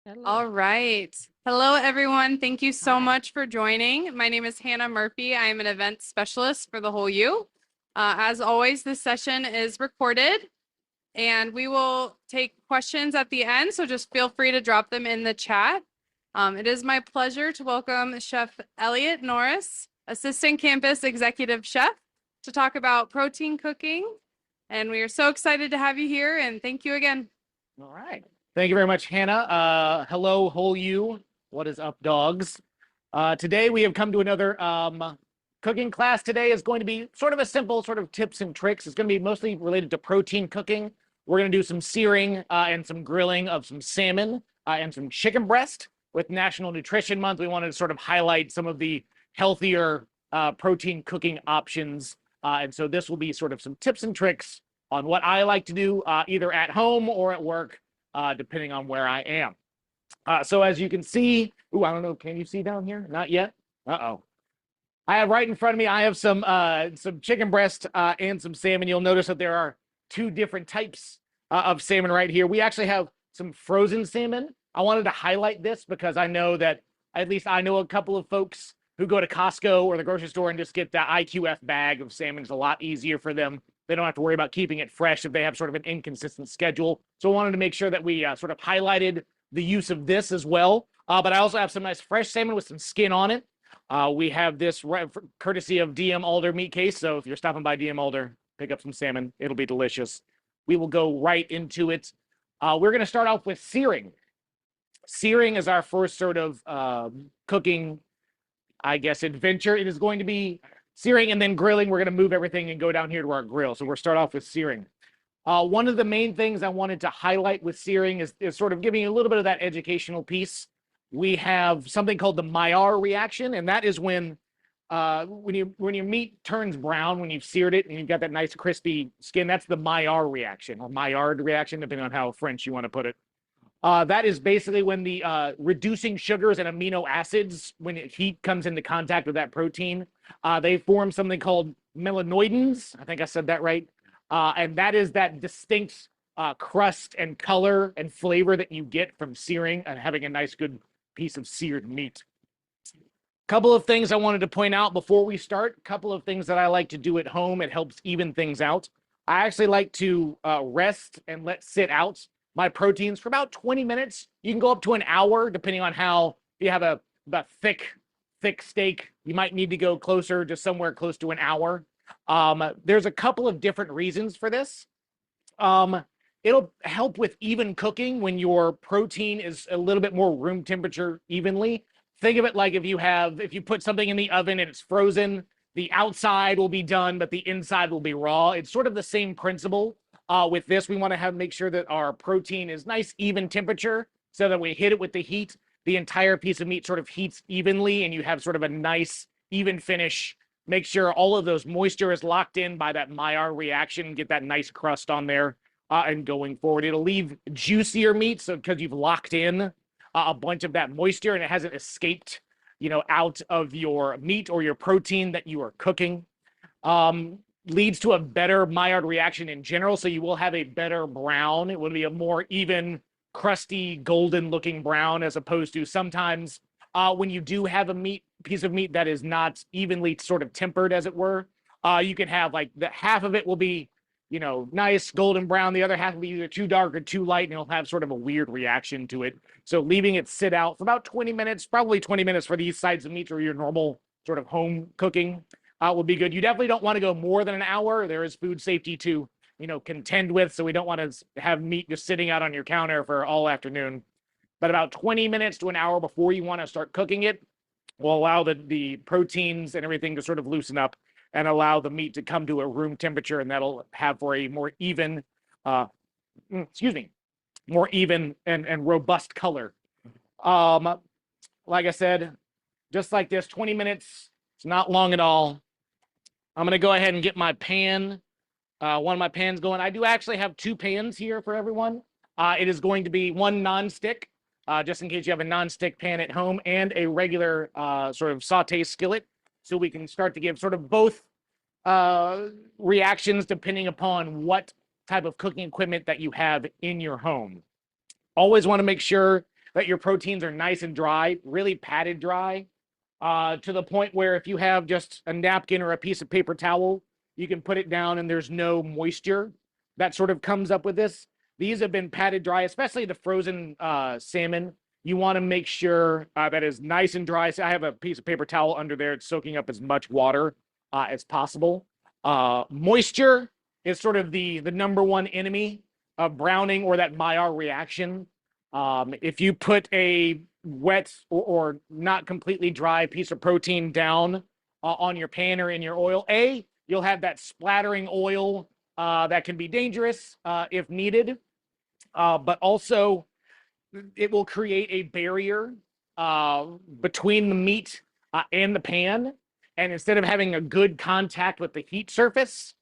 Hello. All right. Hello, everyone. Thank you so much for joining. My name is Hannah Murphy. I am an event specialist for the Whole U. As always, this session is recorded and we will take questions at the end. So just feel free to drop them in the chat. It is my pleasure to welcome Chef Eliot Norris, Assistant Campus Executive Chef, to talk about protein cooking. And we are so excited to have you here. And thank you again. All right. Thank you very much, Hannah. Hello, whole you. What is up, dogs? Today we have come to another cooking class. Today is going to be sort of a simple sort of tips and tricks. It's going to be mostly related to protein cooking. We're going to do some searing and some grilling of some salmon and some chicken breast. With National Nutrition Month, we wanted to sort of highlight some of the healthier protein cooking options. And so this will be sort of some tips and tricks on what I like to do either at home or at work, depending on where I am. So as you can see, I don't know, can you see down here? Not yet. Uh-oh. I have right in front of me, I have some chicken breast and some salmon. You'll notice that there are two different types of salmon right here. We actually have some frozen salmon. I wanted to highlight this because I know that at least I know a couple of folks who go to Costco or the grocery store and just get the IQF bag of salmon. It's a lot easier for them. They don't have to worry about keeping it fresh if they have sort of an inconsistent schedule. So I wanted to make sure that we sort of highlighted the use of this as well. But I also have some nice fresh salmon with some skin on it. We have this courtesy of DM Alder Meat Case. So if you're stopping by DM Alder, pick up some salmon. It'll be delicious. We will go right into it. We're going to start off with searing. Searing is our first sort of cooking, I guess, adventure. It is going to be searing and then grilling. We're going to move everything and go down here to our grill. So we'll start off with searing. One of the main things I wanted to highlight with searing is sort of giving you a little bit of that educational piece. We have something called the Maillard reaction, and that is when your meat turns brown when you've seared it and you've got that nice crispy skin. That's the Maillard reaction or Maillard reaction, depending on how French you want to put it. That is basically when the reducing sugars and amino acids, when heat comes into contact with that protein, they form something called melanoidins. I think I said that right. And that is that distinct crust and color and flavor that you get from searing and having a nice, good piece of seared meat. Couple of things I wanted to point out before we start. Couple of things that I like to do at home. It helps even things out. I actually like to rest and let sit out my proteins for about 20 minutes. You can go up to an hour, depending on how you have a thick steak. You might need to go closer to somewhere close to an hour. There's a couple of different reasons for this. It'll help with even cooking when your protein is a little bit more room temperature evenly. Think of it like if you put something in the oven and it's frozen, the outside will be done, but the inside will be raw. It's sort of the same principle. With this, we want to make sure that our protein is nice, even temperature, so that we hit it with the heat, the entire piece of meat sort of heats evenly, and you have sort of a nice, even finish. Make sure all of those moisture is locked in by that Maillard reaction, get that nice crust on there, and going forward. It'll leave juicier meat, so because you've locked in a bunch of that moisture and it hasn't escaped, out of your meat or your protein that you are cooking. Leads to a better Maillard reaction in general, so you will have a better brown. It will be a more even, crusty, golden-looking brown, as opposed to sometimes when you do have a piece of meat that is not evenly sort of tempered, as it were, you can have like the half of it will be, nice golden brown. The other half will be either too dark or too light, and it'll have sort of a weird reaction to it. So leaving it sit out for about 20 minutes, probably 20 minutes for these sides of meat or your normal sort of home cooking. Would be good. You definitely don't want to go more than an hour. There is food safety to, contend with. So we don't want to have meat just sitting out on your counter for all afternoon. But about 20 minutes to an hour before you want to start cooking it will allow the proteins and everything to sort of loosen up and allow the meat to come to a room temperature. And that'll have for a more even, more even and robust color. Like I said, just like this, 20 minutes. It's not long at all. I'm going to go ahead and get my pan, one of my pans going. I do actually have two pans here for everyone. It is going to be one nonstick, just in case you have a nonstick pan at home, and a regular sort of saute skillet. So we can start to give sort of both reactions depending upon what type of cooking equipment that you have in your home. Always want to make sure that your proteins are nice and dry, really patted dry, to the point where if you have just a napkin or a piece of paper towel, you can put it down and there's no moisture that sort of comes up with this. These have been patted dry, especially the frozen salmon. You want to make sure that is nice and dry. So I have a piece of paper towel under there. It's soaking up as much water as possible. Moisture is sort of the number one enemy of browning or that Maillard reaction. If you put a wet or not completely dry piece of protein down on your pan or in your oil, you'll have that splattering oil that can be dangerous if needed, but also it will create a barrier between the meat and the pan. And instead of having a good contact with the heat surface,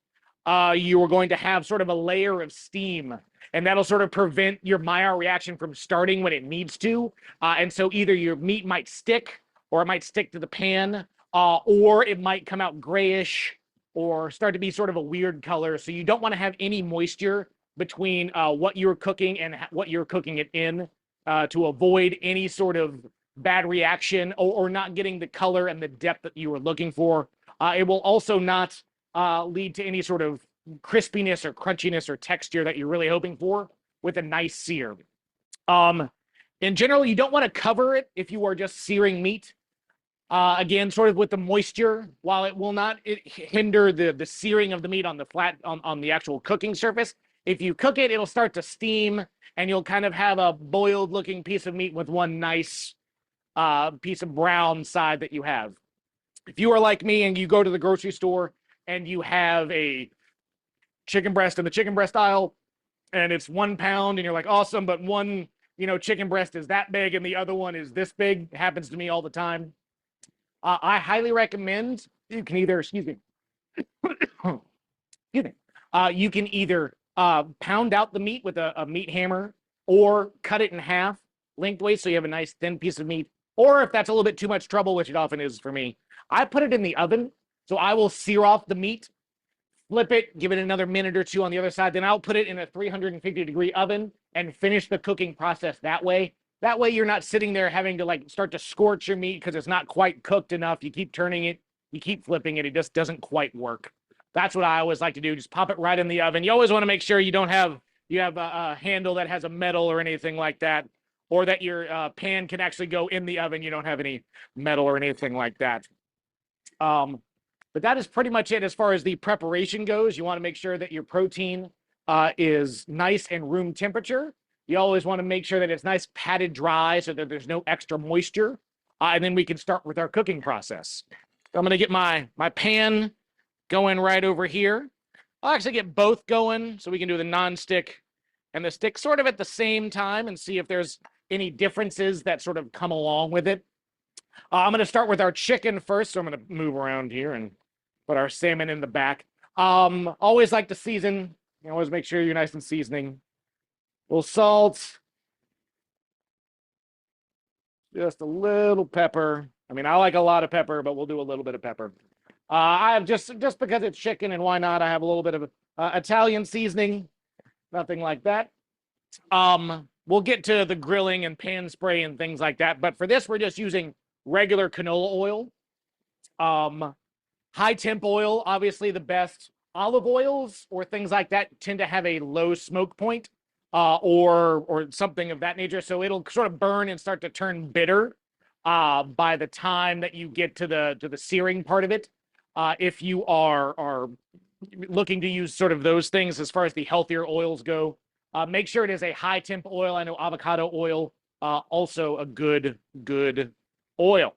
you are going to have sort of a layer of steam, and that'll sort of prevent your Maillard reaction from starting when it needs to. And so either your meat might stick, or it might stick to the pan, or it might come out grayish or start to be sort of a weird color. So you don't want to have any moisture between what you're cooking and what you're cooking it in to avoid any sort of bad reaction or not getting the color and the depth that you were looking for. It will also not lead to any sort of crispiness or crunchiness or texture that you're really hoping for with a nice sear. In general, you don't want to cover it if you are just searing meat. Again, sort of with the moisture, while it will not hinder the searing of the meat on the on the actual cooking surface. If you cook it, it'll start to steam, and you'll kind of have a boiled looking piece of meat with one nice piece of brown side that you have. If you are like me and you go to the grocery store and you have a chicken breast in the chicken breast aisle, and it's 1 pound, and you're like, awesome, but one, chicken breast is that big and the other one is this big. It happens to me all the time. I highly recommend you can either, excuse me, you can either pound out the meat with a meat hammer or cut it in half lengthways so you have a nice thin piece of meat. Or if that's a little bit too much trouble, which it often is for me, I put it in the oven. So I will sear off the meat, flip it, give it another minute or two on the other side. Then I'll put it in a 350-degree oven and finish the cooking process that way. That way you're not sitting there having to start to scorch your meat because it's not quite cooked enough. You keep turning it, you keep flipping it. It just doesn't quite work. That's what I always like to do. Just pop it right in the oven. You always want to make sure you have a handle that has a metal or anything like that, or that your pan can actually go in the oven. You don't have any metal or anything like that. But that is pretty much it as far as the preparation goes. You want to make sure that your protein is nice and room temperature. You always want to make sure that it's nice patted dry so that there's no extra moisture. And then we can start with our cooking process. I'm going to get my pan going right over here. I'll actually get both going so we can do the non-stick and the stick sort of at the same time and see if there's any differences that sort of come along with it. I'm going to start with our chicken first, so I'm going to move around here and put our salmon in the back. Always like to season. You always make sure you're nice and seasoning. A little salt. Just a little pepper. I mean, I like a lot of pepper, but we'll do a little bit of pepper. I have just because it's chicken, and why not? I have a little bit of Italian seasoning. Nothing like that. We'll get to the grilling and pan spray and things like that. But for this, we're just using regular canola oil. High temp oil, obviously the best. Olive oils or things like that tend to have a low smoke point, or something of that nature. So it'll sort of burn and start to turn bitter by the time that you get to the searing part of it. If you are looking to use sort of those things as far as the healthier oils go, make sure it is a high temp oil. I know avocado oil, also a good oil.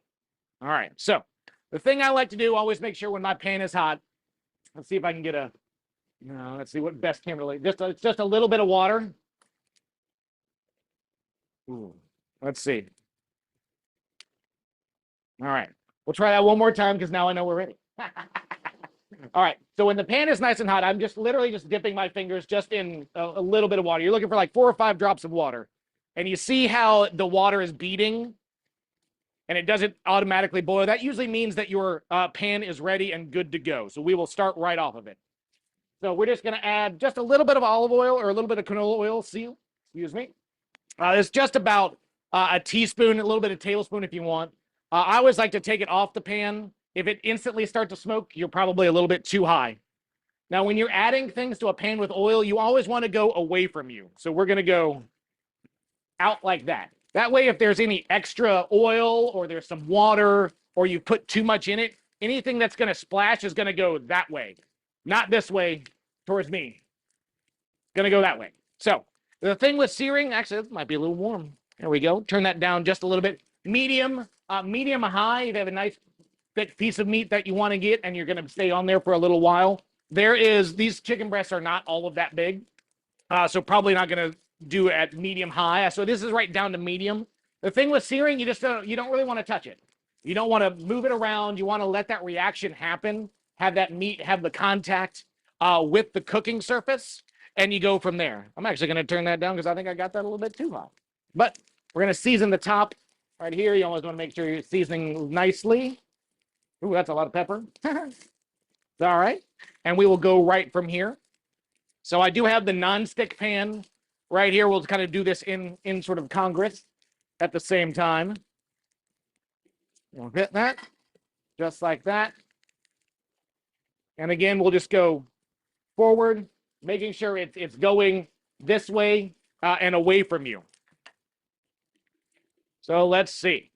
All right. So the thing I like to do, always make sure when my pan is hot, let's see if I can get let's see what best camera, just a little bit of water. Ooh, let's see. All right. We'll try that one more time because now I know we're ready. All right. So when the pan is nice and hot, I'm just literally dipping my fingers just in a little bit of water. You're looking for like 4 or 5 drops of water. And you see how the water is beating and it doesn't automatically boil. That usually means that your pan is ready and good to go. So we will start right off of it. So we're just going to add just a little bit of olive oil or a little bit of canola oil. Excuse me. It's just about a teaspoon, a little bit of tablespoon if you want. I always like to take it off the pan. If it instantly starts to smoke, you're probably a little bit too high. Now, when you're adding things to a pan with oil, you always want to go away from you. So we're going to go out like that. That way, if there's any extra oil or there's some water or you put too much in it, anything that's going to splash is going to go that way, not this way towards me. Going to go that way. So the thing with searing, actually, it might be a little warm. There we go. Turn that down just a little bit. Medium, medium high. If you have a nice thick piece of meat that you want to get and you're going to stay on there for a little while. These chicken breasts are not all of that big. So probably not going to do at medium high. So this is right down to medium. The thing with searing, you don't really want to touch it. You don't want to move it around. You want to let that reaction happen, have that meat have the contact with the cooking surface, and you go from there. I'm actually going to turn that down because I think I got that a little bit too hot. But we're going to season the top right here. You always want to make sure you're seasoning nicely. Ooh, that's a lot of pepper. All right. And we will go right from here. So I do have the nonstick pan right here. We'll kind of do this in sort of Congress at the same time. We'll hit that just like that. And again, we'll just go forward, making sure it's going this way and away from you. So let's see.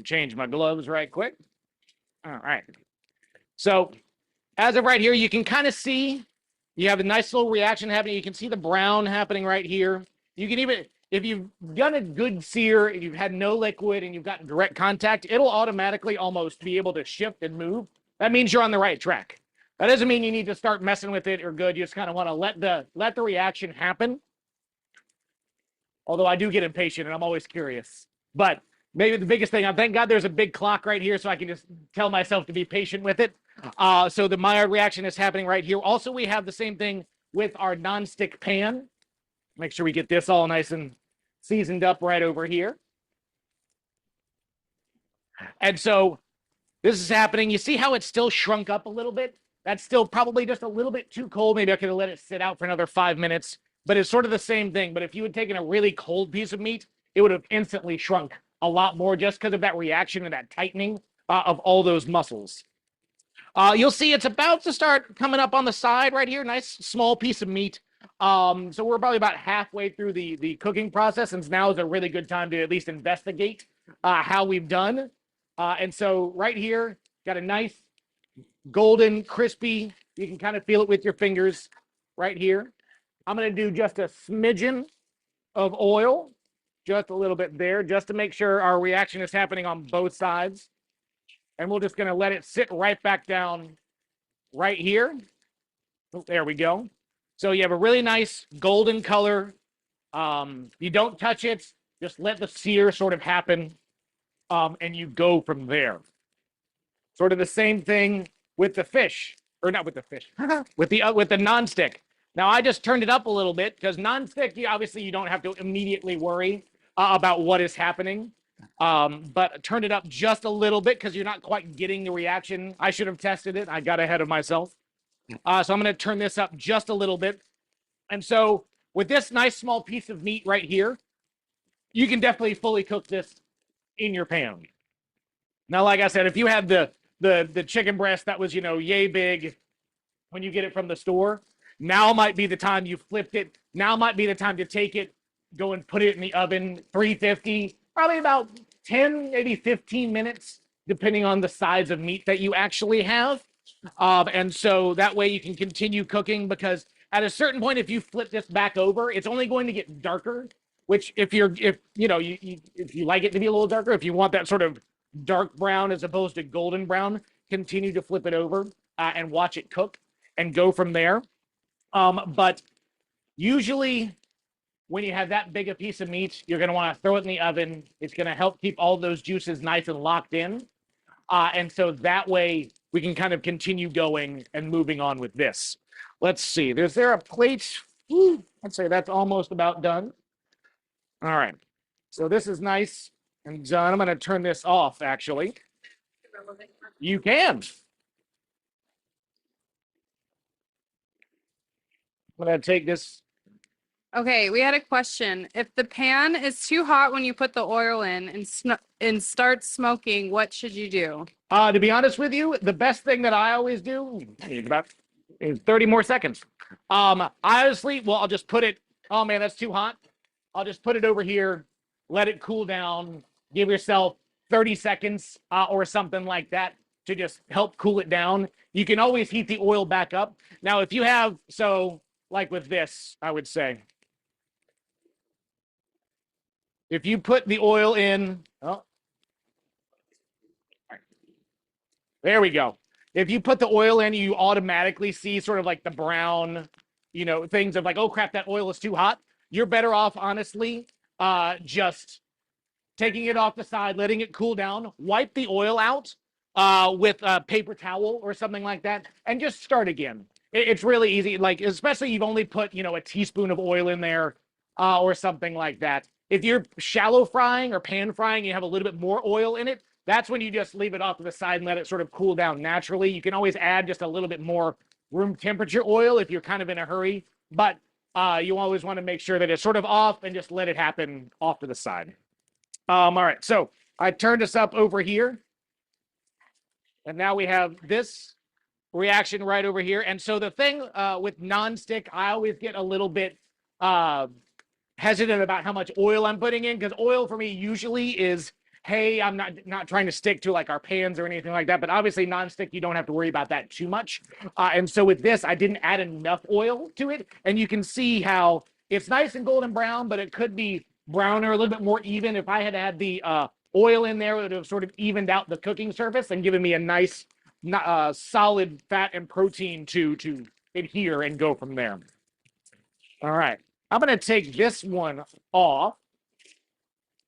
Change my gloves right quick. All right. So as of right here, you can kind of see you have a nice little reaction happening. You can see the brown happening right here. You can even, if you've done a good sear, if you've had no liquid and you've gotten direct contact, it'll automatically almost be able to shift and move. That means you're on the right track. That doesn't mean you need to start messing with it or good. You just kind of want to let the reaction happen. Although I do get impatient and I'm always curious. But maybe the biggest thing, thank God there's a big clock right here so I can just tell myself to be patient with it. So the Maillard reaction is happening right here. Also, we have the same thing with our nonstick pan. Make sure we get this all nice and seasoned up right over here. And so this is happening. You see how it's still shrunk up a little bit? That's still probably just a little bit too cold. Maybe I could have let it sit out for another 5 minutes. But it's sort of the same thing. But if you had taken a really cold piece of meat, it would have instantly shrunk a lot more just because of that reaction and that tightening of all those muscles. You'll see it's about to start coming up on the side right here. Nice small piece of meat. So we're probably about halfway through the cooking process, and now is a really good time to at least investigate how we've done. And so right here, got a nice golden, crispy. You can kind of feel it with your fingers right here. I'm going to do just a smidgen of oil, just a little bit there, just to make sure our reaction is happening on both sides. And we're just going to let it sit right back down right here. Oh, there we go. So you have a really nice golden color. You don't touch it. Just let the sear sort of happen. And you go from there. Sort of the same thing with the fish. Or not with the fish. with the nonstick. Now, I just turned it up a little bit because nonstick, obviously, you don't have to immediately worry about what is happening. But turn it up just a little bit because you're not quite getting the reaction. I should have tested it. I got ahead of myself. So I'm going to turn this up just a little bit. And so with this nice small piece of meat right here, you can definitely fully cook this in your pan. Now, like I said, if you had the chicken breast that was, yay big when you get it from the store, now might be the time you flipped it. Now might be the time to take it, go and put it in the oven, 350, probably about 10, maybe 15 minutes, depending on the size of meat that you actually have. And so that way you can continue cooking, because at a certain point, if you flip this back over, it's only going to get darker, which if you like it to be a little darker, if you want that sort of dark brown as opposed to golden brown, continue to flip it over and watch it cook and go from there. But usually when you have that big a piece of meat, you're going to want to throw it in the oven. It's going to help keep all those juices nice and locked in. And so that way we can kind of continue going and moving on with this. Let's see. Is there a plate? I'd say that's almost about done. All right. So this is nice and done. I'm going to turn this off, actually. You can. I'm going to take this Okay, we had a question. If the pan is too hot when you put the oil in and starts smoking, what should you do? To be honest with you, the best thing that I always do is 30 more seconds. I honestly, well, I'll just put it. Oh man, that's too hot. I'll just put it over here, let it cool down, give yourself 30 seconds or something like that to just help cool it down. You can always heat the oil back up. Now, if you have, so like with this, I would say, if you put the oil in, oh, there we go. If you put the oil in, you automatically see sort of like the brown, things of like, oh crap, that oil is too hot. You're better off, honestly, just taking it off the side, letting it cool down, wipe the oil out with a paper towel or something like that, and just start again. It's really easy. Like, especially you've only put, a teaspoon of oil in there or something like that. If you're shallow frying or pan frying, you have a little bit more oil in it. That's when you just leave it off to the side and let it sort of cool down naturally. You can always add just a little bit more room temperature oil if you're kind of in a hurry, but you always want to make sure that it's sort of off and just let it happen off to the side. All right, so I turned this up over here, and now we have this reaction right over here. And so the thing with nonstick, I always get a little bit hesitant about how much oil I'm putting in, because oil for me usually is, hey, I'm not trying to stick to like our pans or anything like that. But obviously nonstick, you don't have to worry about that too much. And so with this, I didn't add enough oil to it, and you can see how it's nice and golden brown, but it could be browner, a little bit more even. If I had had the oil in there, it would have sort of evened out the cooking surface and given me a nice solid fat and protein to adhere and go from there. All right, I'm going to take this one off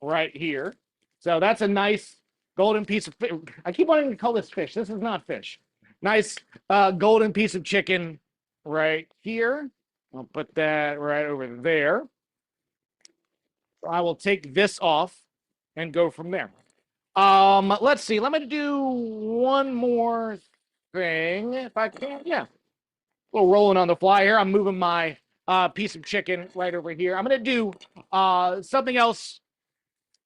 right here. So that's a nice golden piece of fish. I keep wanting to call this fish. This is not fish. Nice golden piece of chicken right here. I'll put that right over there. I will take this off and go from there. Let's see. Let me do one more thing if I can. Yeah. A little rolling on the fly here. I'm moving my piece of chicken right over here. I'm going to do something else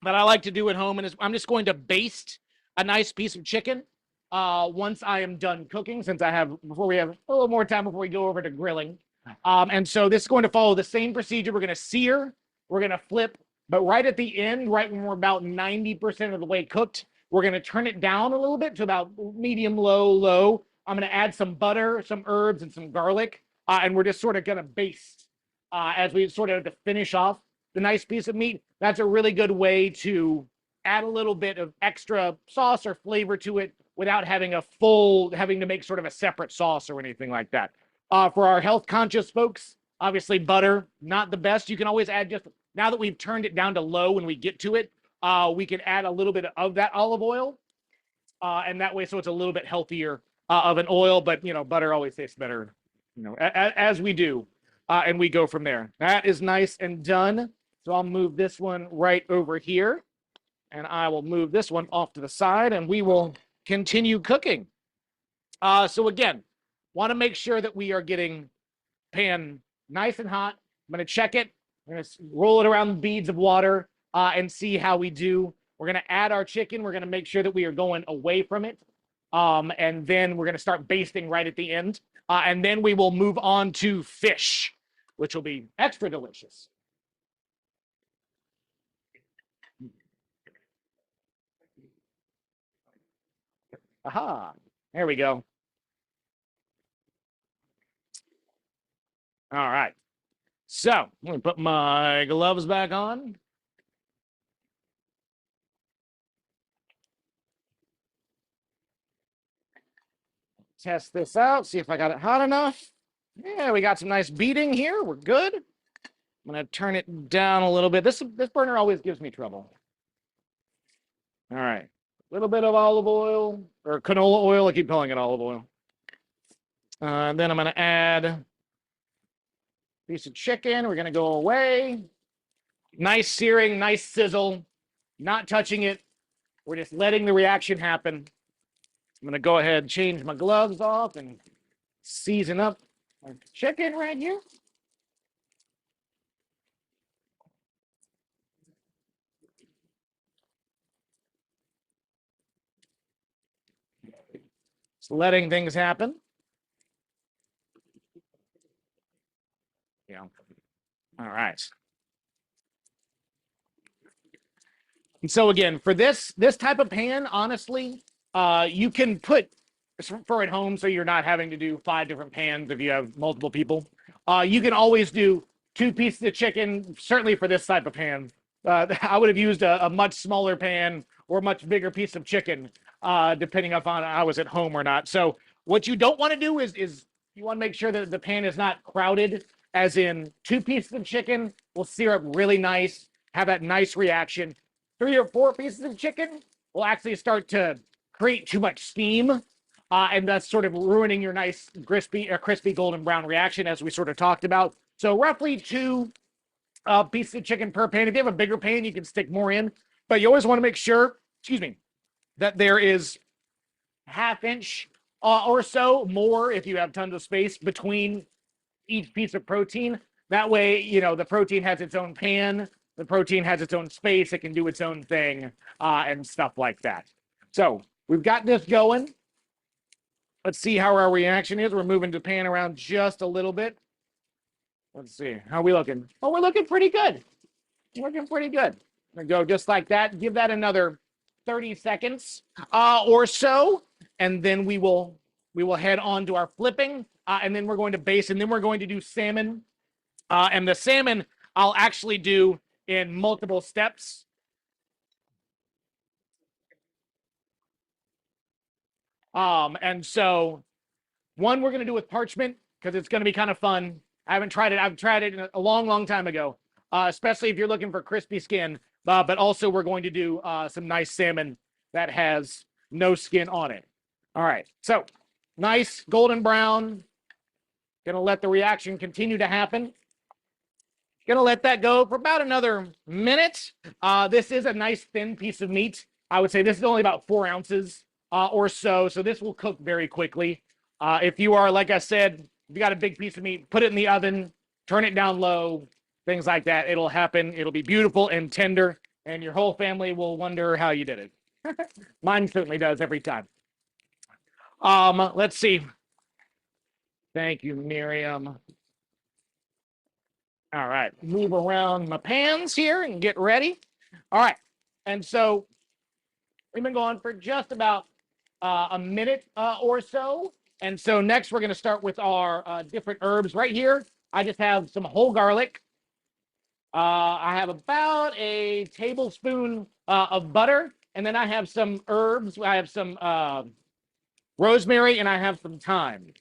that I like to do at home, and I'm just going to baste a nice piece of chicken once I am done cooking, since before we have a little more time before we go over to grilling. And so this is going to follow the same procedure. We're going to sear, we're going to flip, but right at the end, right when we're about 90% of the way cooked, we're going to turn it down a little bit to about medium, low. I'm going to add some butter, some herbs, and some garlic, and we're just sort of going to baste as we sort of to finish off the nice piece of meat. That's a really good way to add a little bit of extra sauce or flavor to it without having to make sort of a separate sauce or anything like that. For our health conscious folks, obviously butter, not the best. You can always add, just now that we've turned it down to low when we get to it, we can add a little bit of that olive oil. And that way, so it's a little bit healthier of an oil, but butter always tastes better, as we do. And we go from there. That is nice and done. So I'll move this one right over here, and I will move this one off to the side, and we will continue cooking. So again, want to make sure that we are getting pan nice and hot. I'm going to check it. I'm going to roll it around beads of water and see how we do. We're going to add our chicken. We're going to make sure that we are going away from it. And then we're going to start basting right at the end. And then we will move on to fish, which will be extra delicious. Aha, there we go. All right. So I'm going to put my gloves back on. Test this out, see if I got it hot enough. Yeah, we got some nice beating here. We're good. I'm going to turn it down a little bit. This burner always gives me trouble. All right. A little bit of olive oil, or canola oil. I keep calling it olive oil. And then I'm going to add a piece of chicken. We're going to go away. Nice searing, nice sizzle. Not touching it. We're just letting the reaction happen. I'm going to go ahead and change my gloves off and season up our chicken right here. Just letting things happen. Yeah. All right. And so again, for this type of pan, honestly, you can put for at home, so you're not having to do 5 different pans if you have multiple people. You can always do 2 pieces of chicken. Certainly for this type of pan, I would have used a much smaller pan or a much bigger piece of chicken, depending upon I was at home or not. So what you don't want to do is you want to make sure that the pan is not crowded. As in, 2 pieces of chicken will sear up really nice, have that nice reaction. 3 or 4 pieces of chicken will actually start to create too much steam, and that's sort of ruining your nice crispy golden brown reaction, as we sort of talked about. So roughly 2 pieces of chicken per pan. If you have a bigger pan, you can stick more in, but you always want to make sure, excuse me, that there is 1/2 inch or so more, if you have tons of space between each piece of protein. That way, you know, the protein has its own pan, the protein has its own space, it can do its own thing, and stuff like that. So we've got this going. Let's see how our reaction is. We're moving the pan around just a little bit. Let's see. How are we looking? Oh, we're looking pretty good. Looking pretty good. I'm gonna go just like that. Give that another 30 seconds or so, and then we will head on to our flipping, and then we're going to base, and then we're going to do salmon. And the salmon I'll actually do in multiple steps. And so one we're going to do with parchment because it's going to be kind of fun. I haven't tried it. I've tried it a long time ago, especially if you're looking for crispy skin. But also we're going to do some nice salmon that has no skin on it. All right. So nice golden brown. Going to let the reaction continue to happen. Gonna let that go for about another minute. This is a nice thin piece of meat. I would say this is only about 4 ounces or so. So this will cook very quickly. If you are, like I said, if you got a big piece of meat, put it in the oven, turn it down low, things like that. It'll happen. It'll be beautiful and tender, and your whole family will wonder how you did it. Mine certainly does every time. Let's see. Thank you, Miriam. All right, move around my pans here and get ready. All right, and so we've been going for just about a minute or so. And so next we're going to start with our different herbs right here. I just have some whole garlic. I have about a tablespoon of butter, and then I have some herbs. I have some rosemary, and I have some thyme.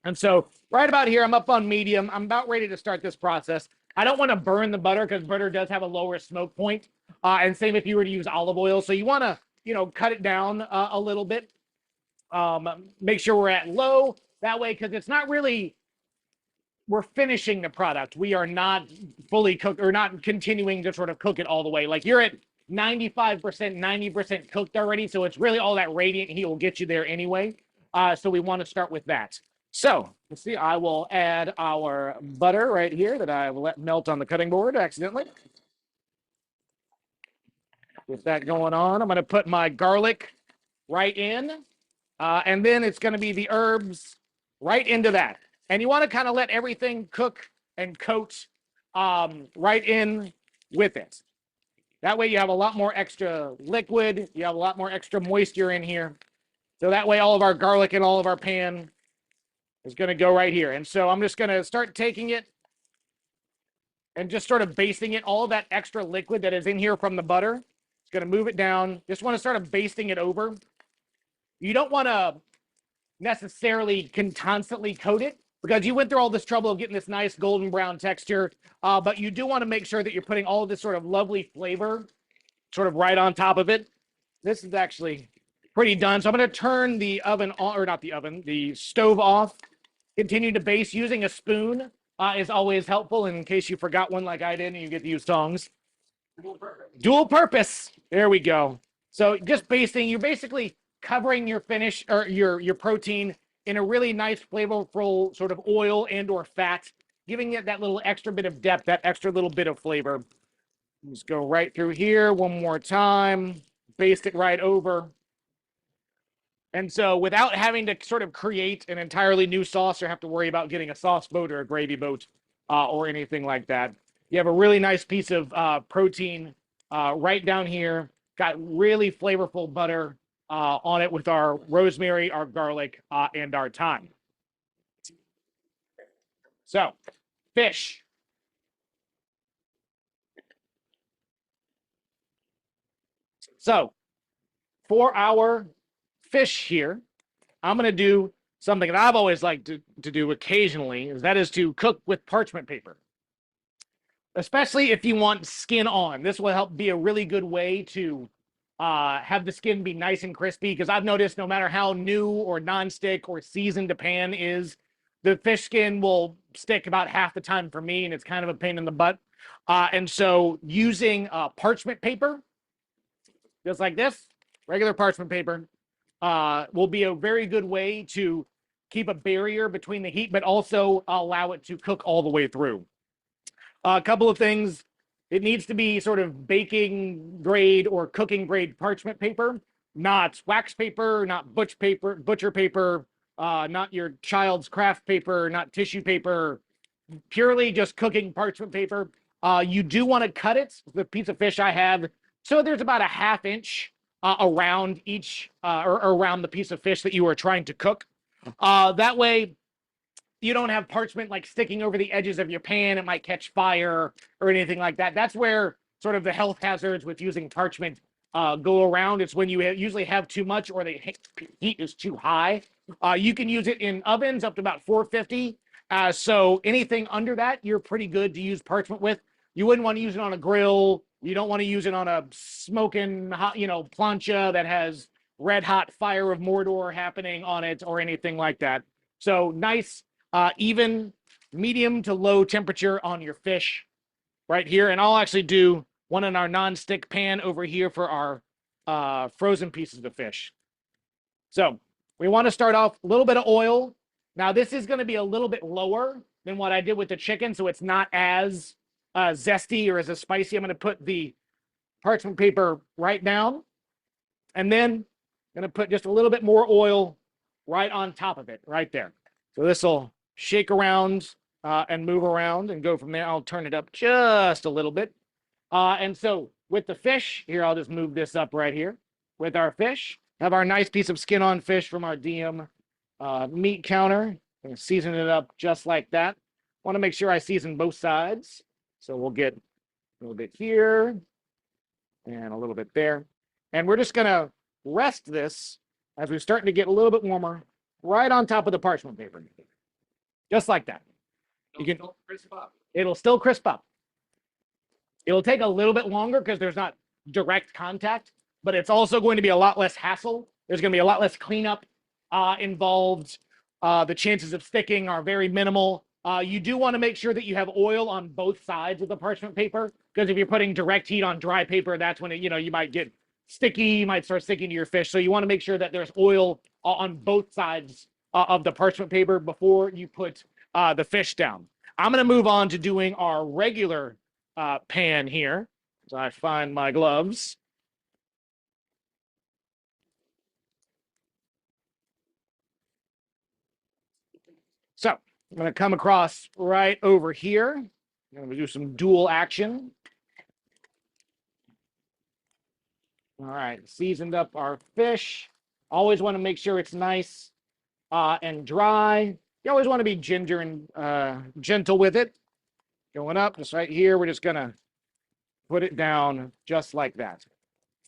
And so right about here, I'm up on medium. I'm about ready to start this process. I don't want to burn the butter because butter does have a lower smoke point. And same if you were to use olive oil. So you want to, you know, cut it down a little bit. Make sure we're at low. That way, because it's not really, we're finishing the product. We are not fully cooked or not continuing to sort of cook it all the way. Like you're at 95%, 90% cooked already. So it's really all that radiant heat will get you there anyway. So we want to start with that. So let's see, I will add our butter right here that I will let melt on the cutting board accidentally. With that going on, I'm going to put my garlic right in, and then it's going to be the herbs right into that. And you want to kind of let everything cook and coat right in with it. That way you have a lot more extra liquid. You have a lot more extra moisture in here. So that way all of our garlic and all of our pan is going to go right here. And so I'm just going to start taking it and just sort of basting it. All of that extra liquid that is in here from the butter, it's going to move it down. Just want to start of basting it over. You don't want to necessarily constantly coat it because you went through all this trouble of getting this nice golden brown texture. But you do want to make sure that you're putting all of this sort of lovely flavor sort of right on top of it. This is actually pretty done. So I'm going to turn the oven on, or not the oven, the stove off. Continue to baste. Using a spoon is always helpful in case you forgot one like I did and you get to use tongs. Dual purpose. There we go. So just basting, you're basically covering your finish or your protein in a really nice flavorful sort of oil and or fat, giving it that little extra bit of depth, that extra little bit of flavor. Just go right through here one more time. Baste it right over. And so without having to sort of create an entirely new sauce or have to worry about getting a sauce boat or a gravy boat or anything like that, you have a really nice piece of protein right down here. Got really flavorful butter on it with our rosemary, our garlic, and our thyme. So, fish. So, for our fish here, I'm going to do something that I've always liked to do occasionally, is that is to cook with parchment paper. Especially if you want skin on. This will help be a really good way to have the skin be nice and crispy, because I've noticed no matter how new or non-stick or seasoned a pan is, the fish skin will stick about half the time for me, and it's kind of a pain in the butt. And so using parchment paper, just like this, regular parchment paper, will be a very good way to keep a barrier between the heat, but also allow it to cook all the way through. A couple of things. It needs to be sort of baking grade or cooking grade parchment paper, not wax paper, not butcher paper, not your child's craft paper, not tissue paper, purely just cooking parchment paper. You do want to cut it, the piece of fish I have, so there's about a ½ inch around each or around the piece of fish that you are trying to cook. That way, you don't have parchment like sticking over the edges of your pan. It might catch fire or anything like that. That's where sort of the health hazards with using parchment go around. It's when you usually have too much or the heat is too high. You can use it in ovens up to about 450. So anything under that, you're pretty good to use parchment with. You wouldn't want to use it on a grill. You don't want to use it on a smoking hot, plancha that has red hot fire of Mordor happening on it or anything like that. So nice, even medium to low temperature on your fish right here. And I'll actually do one in our non-stick pan over here for our frozen pieces of fish. So we want to start off a little bit of oil. Now this is going to be a little bit lower than what I did with the chicken, so it's not as zesty or as spicy. I'm going to put the parchment paper right down, and then I'm going to put just a little bit more oil right on top of it, right there. So this will shake around and move around and go from there. I'll turn it up just a little bit. And so with the fish, here, I'll just move this up right here. With our fish, have our nice piece of skin on fish from our DM meat counter. I'm going to season it up just like that. Want to make sure I season both sides. So we'll get a little bit here and a little bit there. And we're just going to rest this as we're starting to get a little bit warmer right on top of the parchment paper. Just like that. It'll still crisp up. It'll take a little bit longer because there's not direct contact, but it's also going to be a lot less hassle. There's going to be a lot less cleanup involved. The chances of sticking are very minimal. You do want to make sure that you have oil on both sides of the parchment paper, because if you're putting direct heat on dry paper, that's when you might get sticky, you might start sticking to your fish. So you want to make sure that there's oil on both sides of the parchment paper before you put the fish down. I'm going to move on to doing our regular pan here. So I find my gloves. So I'm going to come across right over here. I'm going to do some dual action. All right, seasoned up our fish. Always want to make sure it's nice and dry. You always want to be ginger and gentle with it. Going up, just right here. We're just going to put it down just like that.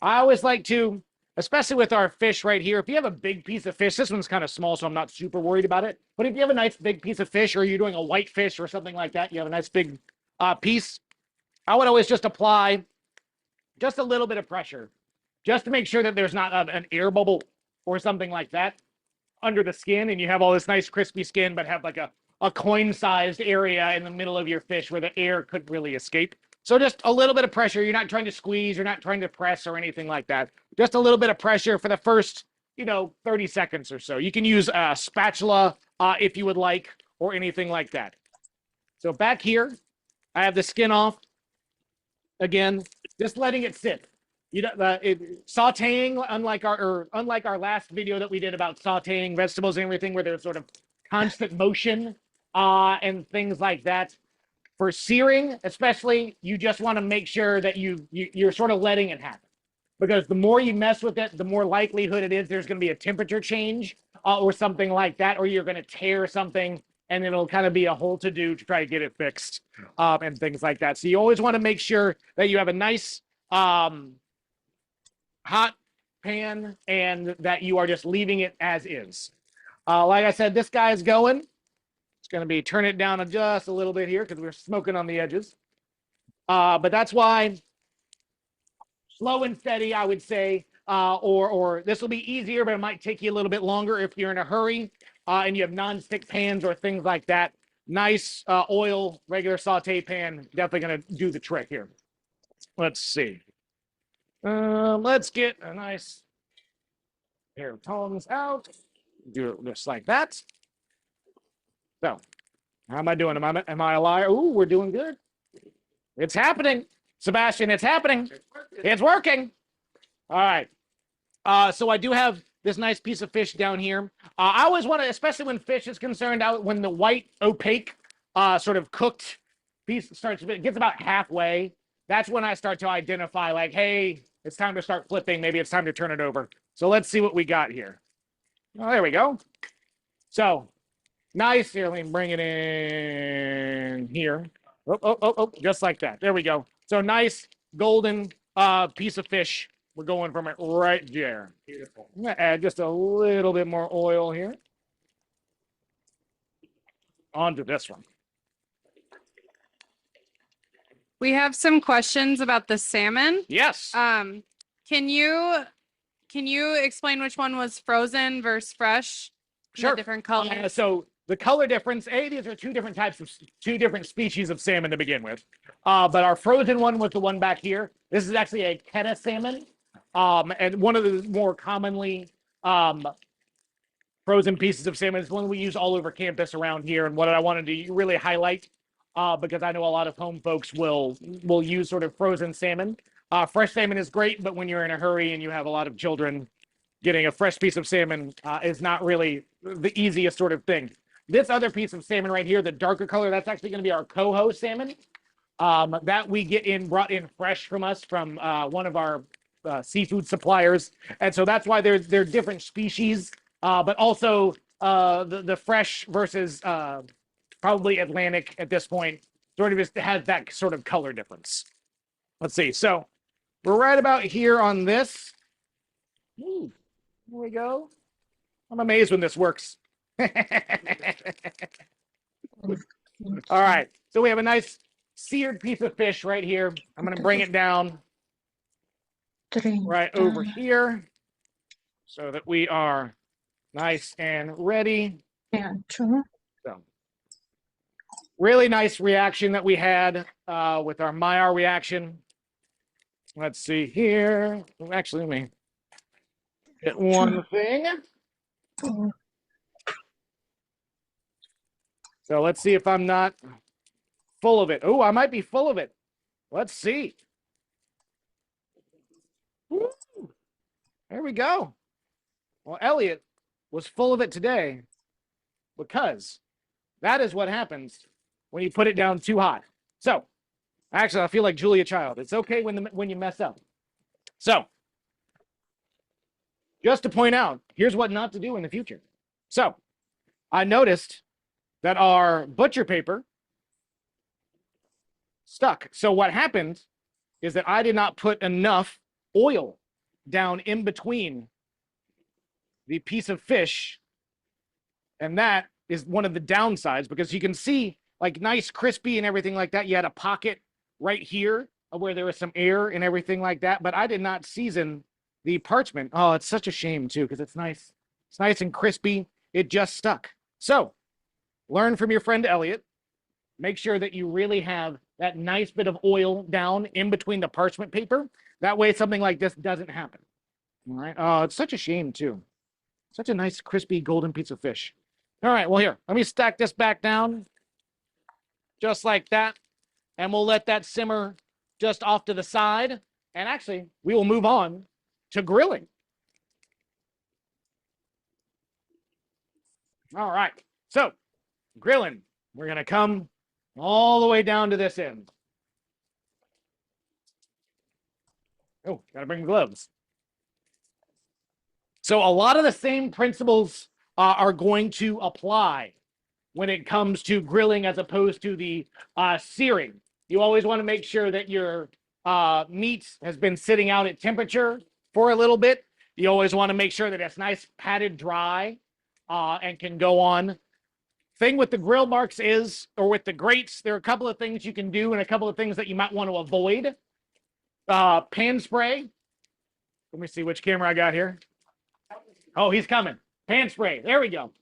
I always like to, especially with our fish right here, if you have a big piece of fish, this one's kind of small, so I'm not super worried about it. But if you have a nice big piece of fish, or you're doing a white fish or something like that, you have a nice big piece, I would always just apply just a little bit of pressure, just to make sure that there's not an air bubble or something like that under the skin, and you have all this nice crispy skin, but have like a coin-sized area in the middle of your fish where the air couldn't really escape. So just a little bit of pressure. You're not trying to squeeze, you're not trying to press or anything like that. Just a little bit of pressure for the first, 30 seconds or so. You can use a spatula if you would like, or anything like that. So back here, I have the skin off. Again, just letting it sit. You know, sautéing, unlike our last video that we did about sautéing vegetables and everything, where there's sort of constant motion and things like that. For searing, especially, you just want to make sure that you're sort of letting it happen, because the more you mess with it, the more likelihood it is there's going to be a temperature change or something like that, or you're going to tear something, and it'll kind of be a whole to do to try to get it fixed and things like that. So you always want to make sure that you have a nice hot pan and that you are just leaving it as is. Like I said, this guy is going. It's going to be turn it down just a little bit here because we're smoking on the edges. But that's why slow and steady, I would say, or this will be easier, but it might take you a little bit longer if you're in a hurry and you have non-stick pans or things like that. Nice oil, regular saute pan, definitely going to do the trick here. Let's see. Let's get a nice pair of tongs out. Do it just like that. So, how am I doing? Am I a liar? Ooh, we're doing good. It's happening, Sebastian. It's happening. It's working. All right. So I do have this nice piece of fish down here. I always want to, especially when fish is concerned, when the white opaque sort of cooked piece gets about halfway. That's when I start to identify, like, hey, it's time to start flipping. Maybe it's time to turn it over. So let's see what we got here. Oh, there we go. So nice. Here, let me bring it in here. Oh, just like that. There we go. So nice golden piece of fish. We're going from it right there. Beautiful. I'm going to add just a little bit more oil here onto this one. We have some questions about the salmon. Yes. Can you explain which one was frozen versus fresh? Sure. Different colors. So the color difference, these are two different species of salmon to begin with. But our frozen one was the one back here. This is actually a Keta salmon. And one of the more commonly frozen pieces of salmon is one we use all over campus around here. And what I wanted to really highlight, because I know a lot of home folks will use sort of frozen salmon. Fresh salmon is great, but when you're in a hurry and you have a lot of children, getting a fresh piece of salmon is not really the easiest sort of thing. This other piece of salmon right here, the darker color, that's actually going to be our coho salmon that we brought in fresh from us from one of our seafood suppliers. And so that's why they're different species, but also the fresh versus probably Atlantic at this point sort of just has that sort of color difference. Let's see. So we're right about here on this. Ooh, there we go. I'm amazed when this works. All right. So we have a nice seared piece of fish right here. I'm going to bring it down right over here so that we are nice and ready. So, really nice reaction that we had with our Maillard reaction. Let's see here. Actually, let me get one thing. So let's see if I'm not full of it. Oh, I might be full of it. Let's see. Woo. There we go. Well, Eliot was full of it today because that is what happens when you put it down too hot. So, actually, I feel like Julia Child. It's okay when you mess up. So, just to point out, here's what not to do in the future. So, I noticed that our butcher paper stuck. So what happened is that I did not put enough oil down in between the piece of fish. And that is one of the downsides, because you can see like nice crispy and everything like that. You had a pocket right here where there was some air and everything like that, but I did not season the parchment. Oh, it's such a shame too, because it's nice. It's nice and crispy. It just stuck. So learn from your friend Eliot. Make sure that you really have that nice bit of oil down in between the parchment paper. That way something like this doesn't happen. All right. Oh, it's such a shame too. Such a nice, crispy, golden piece of fish. All right. Well, here, let me stack this back down just like that. And we'll let that simmer just off to the side. And actually, we will move on to grilling. All right. So, grilling. We're going to come all the way down to this end. Oh, got to bring gloves. So, a lot of the same principles are going to apply when it comes to grilling as opposed to the searing. You always want to make sure that your meat has been sitting out at temperature for a little bit. You always want to make sure that it's nice, patted dry, and can go on. Thing with the grill marks is, or with the grates, there are a couple of things you can do and a couple of things that you might want to avoid. Pan spray. Let me see which camera I got here. Oh, he's coming. Pan spray. There we go.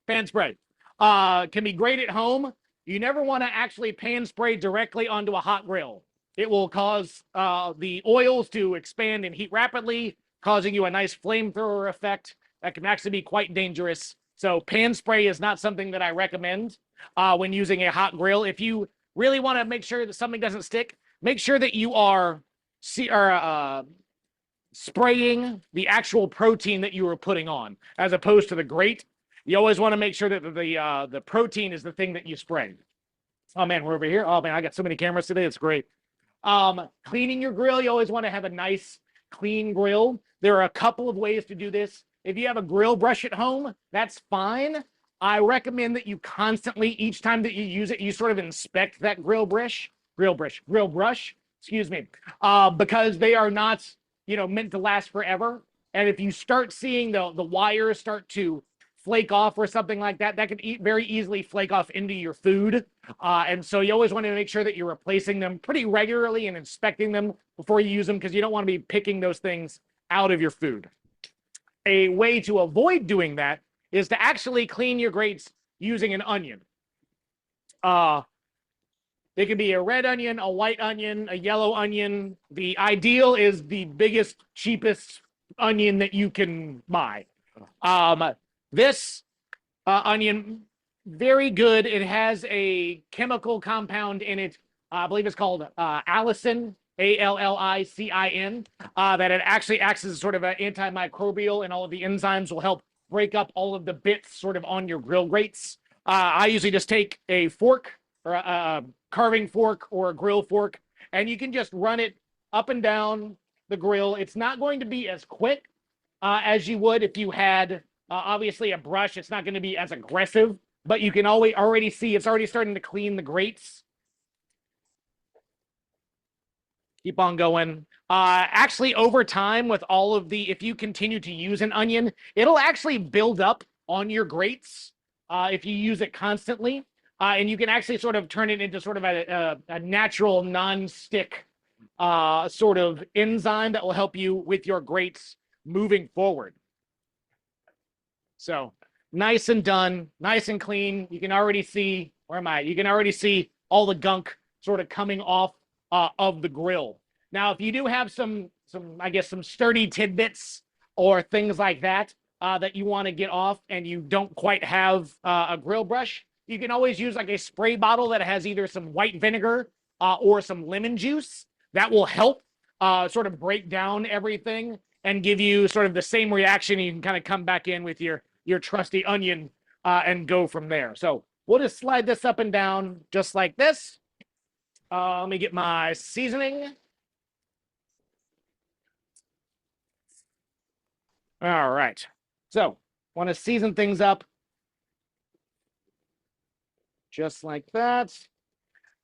Pan spray. Can be great at home. You never want to actually pan spray directly onto a hot grill. It will cause the oils to expand and heat rapidly, causing you a nice flamethrower effect that can actually be quite dangerous. So pan spray is not something that I recommend when using a hot grill. If you really want to make sure that something doesn't stick, make sure that you are spraying the actual protein that you are putting on, as opposed to the grate. You always want to make sure that the protein is the thing that you spray. Oh man, we're over here. Oh man, I got so many cameras today. It's great. Cleaning your grill, you always want to have a nice, clean grill. There are a couple of ways to do this. If you have a grill brush at home, that's fine. I recommend that you constantly, each time that you use it, you sort of inspect that grill brush, excuse me, because they are not, meant to last forever. And if you start seeing the wires start to flake off or something like that, that could very easily flake off into your food. And so you always want to make sure that you're replacing them pretty regularly and inspecting them before you use them, because you don't want to be picking those things out of your food. A way to avoid doing that is to actually clean your grates using an onion. It could be a red onion, a white onion, a yellow onion. The ideal is the biggest, cheapest onion that you can buy. This onion, very good. It has a chemical compound in it. I believe it's called allicin, ALLICIN, that it actually acts as sort of an antimicrobial, and all of the enzymes will help break up all of the bits sort of on your grill grates. I usually just take a fork, or a carving fork or a grill fork, and you can just run it up and down the grill. It's not going to be as quick as you would if you had obviously a brush. It's not going to be as aggressive, but you can already see it's already starting to clean the grates. Keep on going. Actually, over time, with all of if you continue to use an onion, it'll actually build up on your grates if you use it constantly. And you can actually sort of turn it into sort of a natural non-stick sort of enzyme that will help you with your grates moving forward. So nice and done, nice and clean. You can already see, where am I? You can already see all the gunk sort of coming off of the grill. Now, if you do have some sturdy tidbits or things like that that you want to get off, and you don't quite have a grill brush, you can always use like a spray bottle that has either some white vinegar or some lemon juice. That will help sort of break down everything and give you sort of the same reaction. You can kind of come back in with your trusty onion and go from there. So we'll just slide this up and down just like this. Let me get my seasoning. All right. So want to season things up just like that.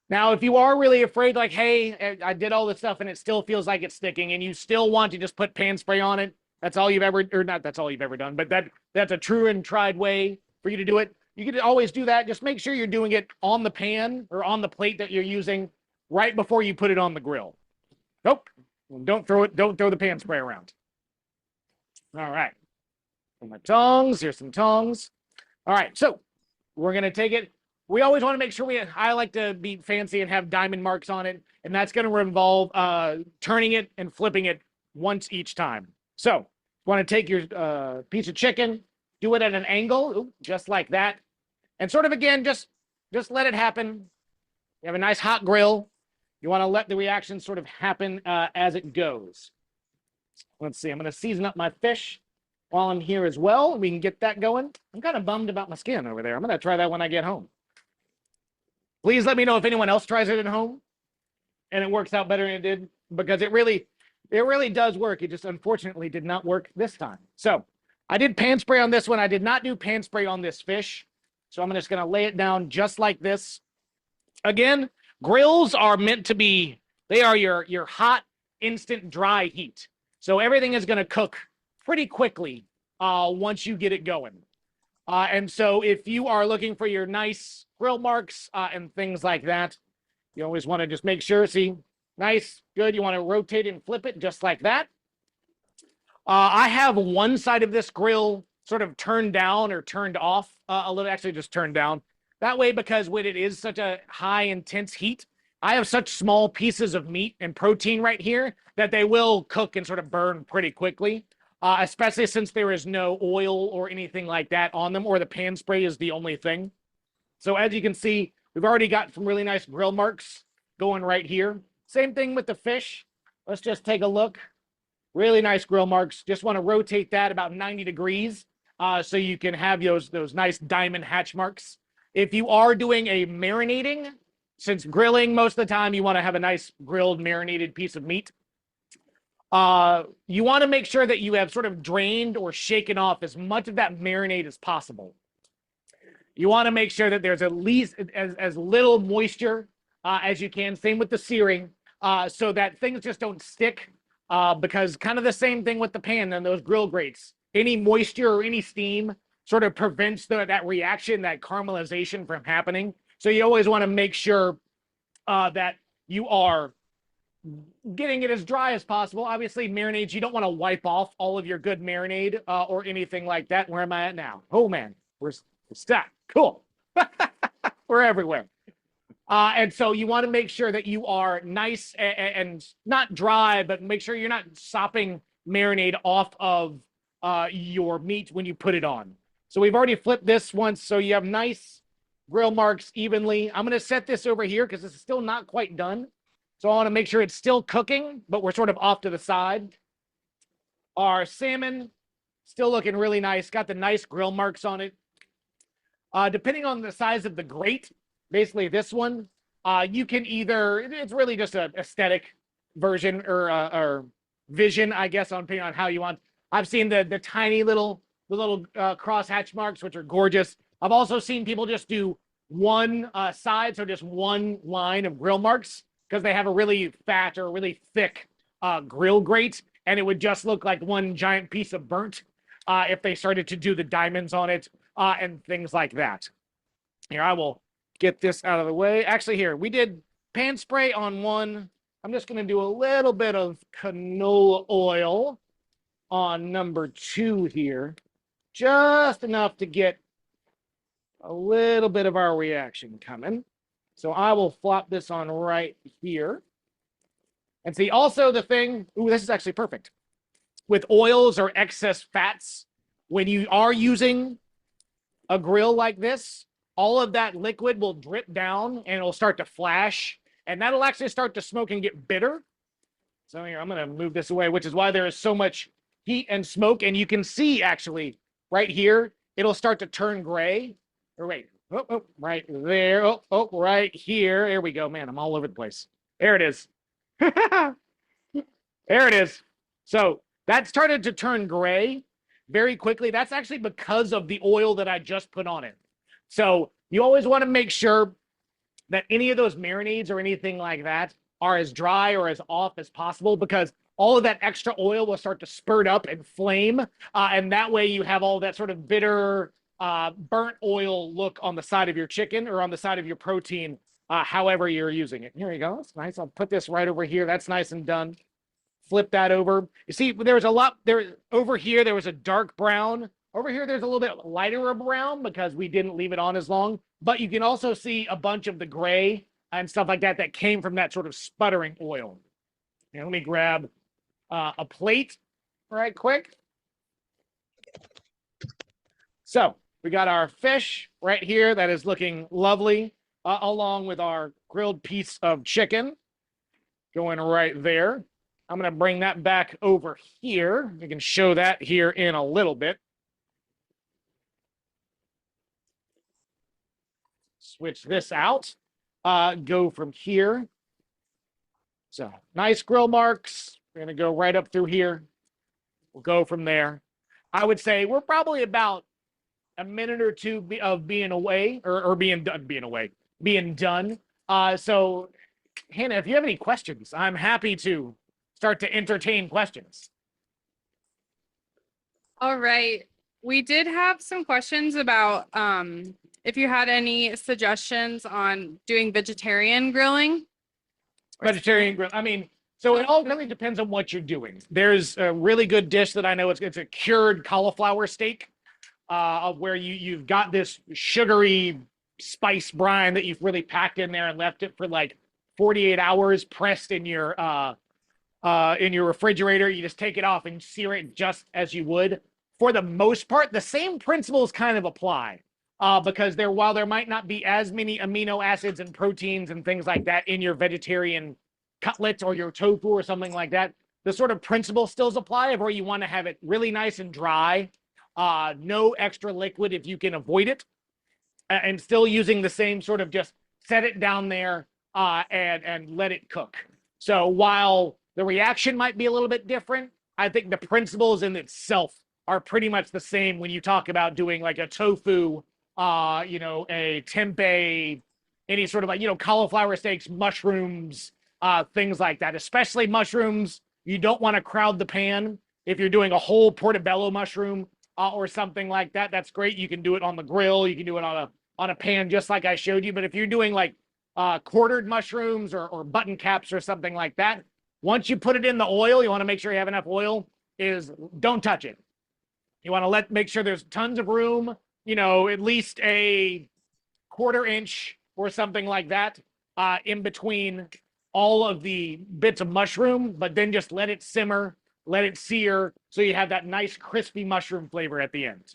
Now, if you are really afraid, like, hey, I did all this stuff and it still feels like it's sticking, and you still want to just put pan spray on it, that's all you've ever, or not that's all you've ever done, but that's a true and tried way for you to do it. You can always do that. Just make sure you're doing it on the pan or on the plate that you're using right before you put it on the grill. Nope. Don't throw the pan spray around. All right. For my tongs, here's some tongs. All right, so we're going to take it. We always want to make sure I like to be fancy and have diamond marks on it, and that's going to involve turning it and flipping it once each time. So you want to take your piece of chicken, do it at an angle, just like that, and sort of, again, just let it happen. You have a nice hot grill. You want to let the reaction sort of happen as it goes. Let's see, I'm going to season up my fish while I'm here as well. We can get that going. I'm kind of bummed about my skin over there. I'm going to try that when I get home. Please let me know if anyone else tries it at home and it works out better than it did, because it really does work. It just unfortunately did not work this time. So I did pan spray on this one. I did not do pan spray on this fish. So I'm just going to lay it down just like this. Again, grills are meant to be, they are your hot, instant, dry heat. So everything is going to cook pretty quickly once you get it going. And so if you are looking for your nice grill marks and things like that, you always want to just make sure, see, nice, good. You want to rotate it and flip it just like that. I have one side of this grill sort of turned down or turned off a little, actually just turned down. That way, because when it is such a high intense heat, I have such small pieces of meat and protein right here that they will cook and sort of burn pretty quickly, especially since there is no oil or anything like that on them, or the pan spray is the only thing. So as you can see, we've already got some really nice grill marks going right here. Same thing with the fish. Let's just take a look. Really nice grill marks. Just want to rotate that about 90 degrees so you can have those nice diamond hatch marks. If you are doing a marinating, since grilling most of the time, you want to have a nice grilled marinated piece of meat. You want to make sure that you have sort of drained or shaken off as much of that marinade as possible. You want to make sure that there's at least as little moisture as you can. Same with the searing, so that things just don't stick. Because kind of the same thing with the pan and those grill grates. Any moisture or any steam sort of prevents that reaction, that caramelization from happening. So you always want to make sure that you are getting it as dry as possible. Obviously, marinades, you don't want to wipe off all of your good marinade or anything like that. Where am I at now? Oh, man, we're stuck. Cool. We're everywhere. And so you want to make sure that you are nice and not dry, but make sure you're not sopping marinade off of your meat when you put it on. So we've already flipped this once, so you have nice grill marks evenly. I'm going to set this over here because this is still not quite done. So I want to make sure it's still cooking, but we're sort of off to the side. Our salmon, still looking really nice. Got the nice grill marks on it. Depending on the size of the grate, basically this one, you can either, it's really just an aesthetic version or vision, I guess, depending on how you want. I've seen the tiny little cross hatch marks, which are gorgeous. I've also seen people just do one side, so just one line of grill marks, because they have a really fat or really thick grill grate, and it would just look like one giant piece of burnt if they started to do the diamonds on it and things like that. Here, I will get this out of the way. Actually, here, we did pan spray on one. I'm just going to do a little bit of canola oil on number 2 here. Just enough to get a little bit of our reaction coming. So I will flop this on right here. And see, also the thing, ooh, this is actually perfect. With oils or excess fats, when you are using a grill like this, all of that liquid will drip down and it'll start to flash, and that'll actually start to smoke and get bitter. So here, I'm going to move this away, which is why there is so much heat and smoke. And you can see actually right here, it'll start to turn gray. Or wait, right there. Right here. There we go. Man, I'm all over the place. There it is. There it is. So that started to turn gray very quickly. That's actually because of the oil that I just put on it. So you always want to make sure that any of those marinades or anything like that are as dry or as off as possible, because all of that extra oil will start to spurt up and flame. And that way you have all that sort of bitter, burnt oil look on the side of your chicken or on the side of your protein, however you're using it. Here you go. That's nice. I'll put this right over here. That's nice and done. Flip that over. You see, there was a lot there over here. There was a dark brown. Over here, there's a little bit lighter of brown because we didn't leave it on as long. But you can also see a bunch of the gray and stuff like that that came from that sort of sputtering oil. Here, let me grab a plate right quick. So we got our fish right here that is looking lovely, along with our grilled piece of chicken. going right there. I'm going to bring that back over here. We can show that here in a little bit. Switch this out. Go from here. So nice grill marks. We're going to go right up through here. We'll go from there. I would say we're probably about a minute or two of being away or being done. So Hannah, if you have any questions, I'm happy to start to entertain questions. All right. We did have some questions about if you had any suggestions on doing vegetarian grilling. Vegetarian grill. I mean, so it all really depends on what you're doing. There's a really good dish that I know it's a cured cauliflower steak, of where you've got this sugary spice brine that you've really packed in there and left it for like 48 hours pressed in your refrigerator. You just take it off and sear it just as you would. For the most part, the same principles kind of apply. Because while there might not be as many amino acids and proteins and things like that in your vegetarian cutlet or your tofu or something like that, the sort of principle still apply of where you want to have it really nice and dry, no extra liquid if you can avoid it, and still using the same sort of just set it down there and let it cook. So while the reaction might be a little bit different, I think the principles in itself are pretty much the same when you talk about doing like a tofu, a tempeh, any sort of like, cauliflower steaks, mushrooms, things like that, especially mushrooms. You don't want to crowd the pan. If you're doing a whole portobello mushroom or something like that, that's great. You can do it on the grill. You can do it on a pan just like I showed you. But if you're doing like quartered mushrooms or button caps or something like that, once you put it in the oil, you want to make sure you have enough oil, don't touch it. You want to make sure there's tons of room, at least a 1/4 inch or something like that in between all of the bits of mushroom, but then just let it simmer, let it sear, so you have that nice crispy mushroom flavor at the end.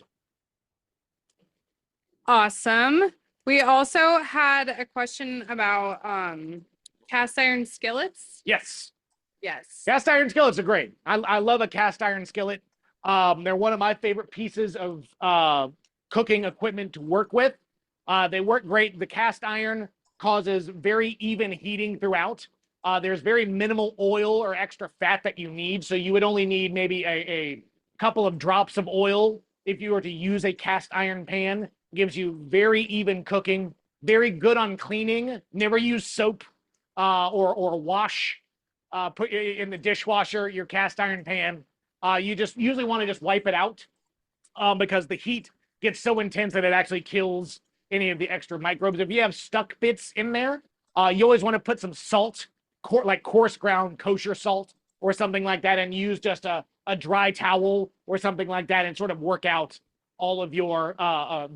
Awesome. We also had a question about cast iron skillets. Yes. Yes. Cast iron skillets are great. I love a cast iron skillet. They're one of my favorite pieces of cooking equipment to work with. They work great. The cast iron causes very even heating throughout. There's very minimal oil or extra fat that you need. So you would only need maybe a couple of drops of oil if you were to use a cast iron pan. It gives you very even cooking, very good on cleaning. Never use soap or wash. Put in the dishwasher your cast iron pan. You just usually want to just wipe it out because the heat gets so intense that it actually kills any of the extra microbes. If you have stuck bits in there, you always want to put some salt, like coarse ground kosher salt or something like that, and use just a dry towel or something like that and sort of work out all of your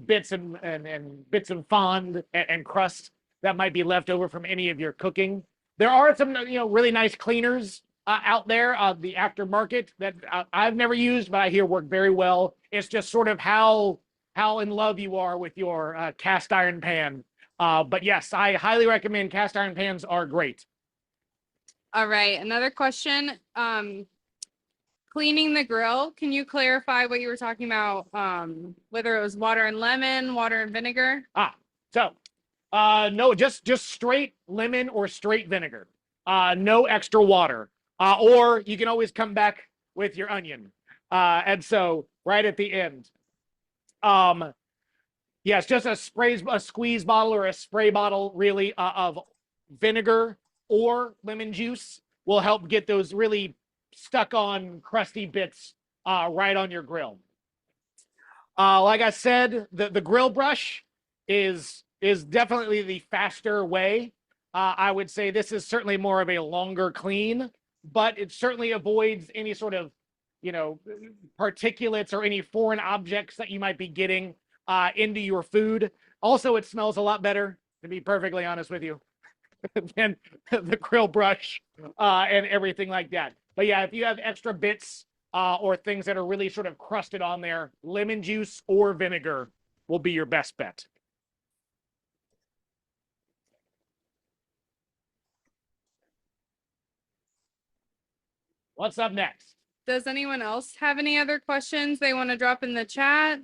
bits and bits of fond and crust that might be left over from any of your cooking. There are some, really nice cleaners out there, the aftermarket that I've never used, but I hear work very well. It's just sort of how in love you are with your cast iron pan. But yes, I highly recommend cast iron pans are great. All right. Another question. Cleaning the grill. Can you clarify what you were talking about? Whether it was water and lemon, water and vinegar? No, just straight lemon or straight vinegar. No extra water. Or you can always come back with your onion. And so right at the end. Yes, just a squeeze bottle or a spray bottle really of vinegar or lemon juice will help get those really stuck on crusty bits right on your grill. Like I said, the grill brush is definitely the faster way. I would say this is certainly more of a longer clean, but it certainly avoids any sort of, particulates or any foreign objects that you might be getting into your food. Also, it smells a lot better, to be perfectly honest with you, than the grill brush and everything like that. But yeah, if you have extra bits or things that are really sort of crusted on there, lemon juice or vinegar will be your best bet. What's up next? Does anyone else have any other questions they want to drop in the chat?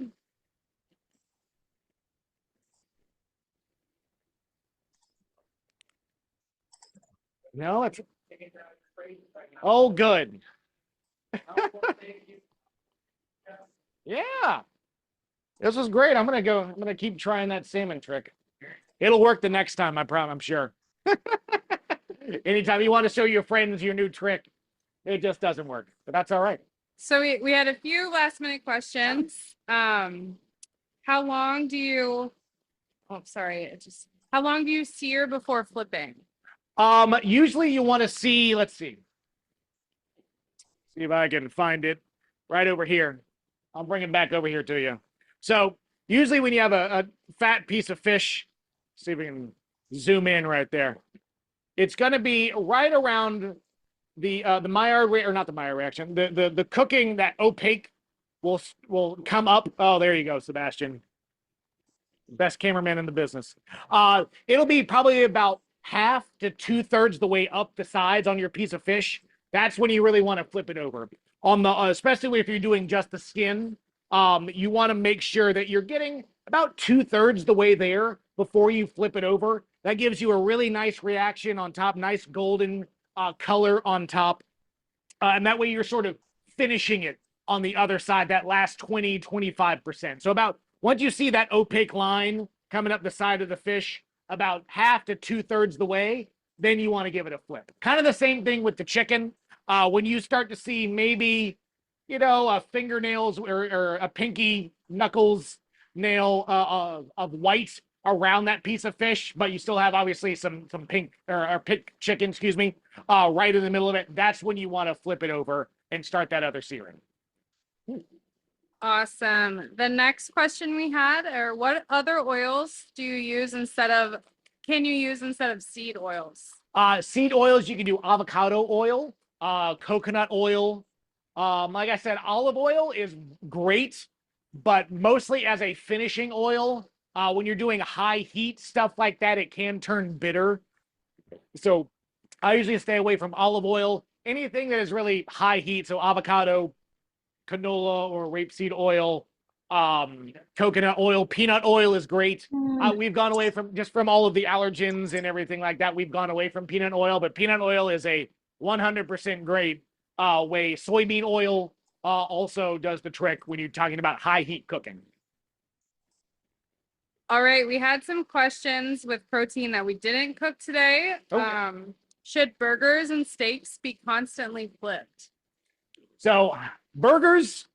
No, it's oh good. Yeah. This was great. I'm gonna keep trying that salmon trick. It'll work the next time, I'm sure. Anytime you want to show your friends your new trick, it just doesn't work. But that's all right. So we had a few last minute questions. How long do you how long do you sear before flipping? Usually you want to see, let's see. See if I can find it right over here. I'll bring it back over here to you. So usually when you have a fat piece of fish, see if we can zoom in right there. It's going to be right around the Maillard, or not the Maillard reaction. The cooking, that opaque will come up. Oh, there you go, Sebastian. Best cameraman in the business. It'll be probably about half to 2/3 the way up the sides on your piece of fish. That's when you really want to flip it over. On the especially if you're doing just the skin, you want to make sure that you're getting about 2/3 the way there before you flip it over. That gives you a really nice reaction on top, nice golden color on top. And that way you're sort of finishing it on the other side, that last 20-25%. So about once you see that opaque line coming up the side of the fish, about half to 2/3 the way, then you want to give it a flip. Kind of the same thing with the chicken. When you start to see maybe, fingernails or a pinky knuckles nail of white around that piece of fish, but you still have obviously some pink or pink chicken, excuse me, right in the middle of it. That's when you want to flip it over and start that other searing. Awesome. The next question we had are what other oils can you use instead of seed oils? Seed oils, you can do avocado oil, coconut oil. Like I said, olive oil is great, but mostly as a finishing oil. When you're doing high heat stuff like that, it can turn bitter. So I usually stay away from olive oil. Anything that is really high heat, so avocado, canola or rapeseed oil, coconut oil, peanut oil is great. We've gone away from all of the allergens and everything like that. We've gone away from peanut oil, but peanut oil is a 100% great way. Soybean oil also does the trick when you're talking about high heat cooking. All right, we had some questions with protein that we didn't cook today. Okay. Should burgers and steaks be constantly flipped? So burgers,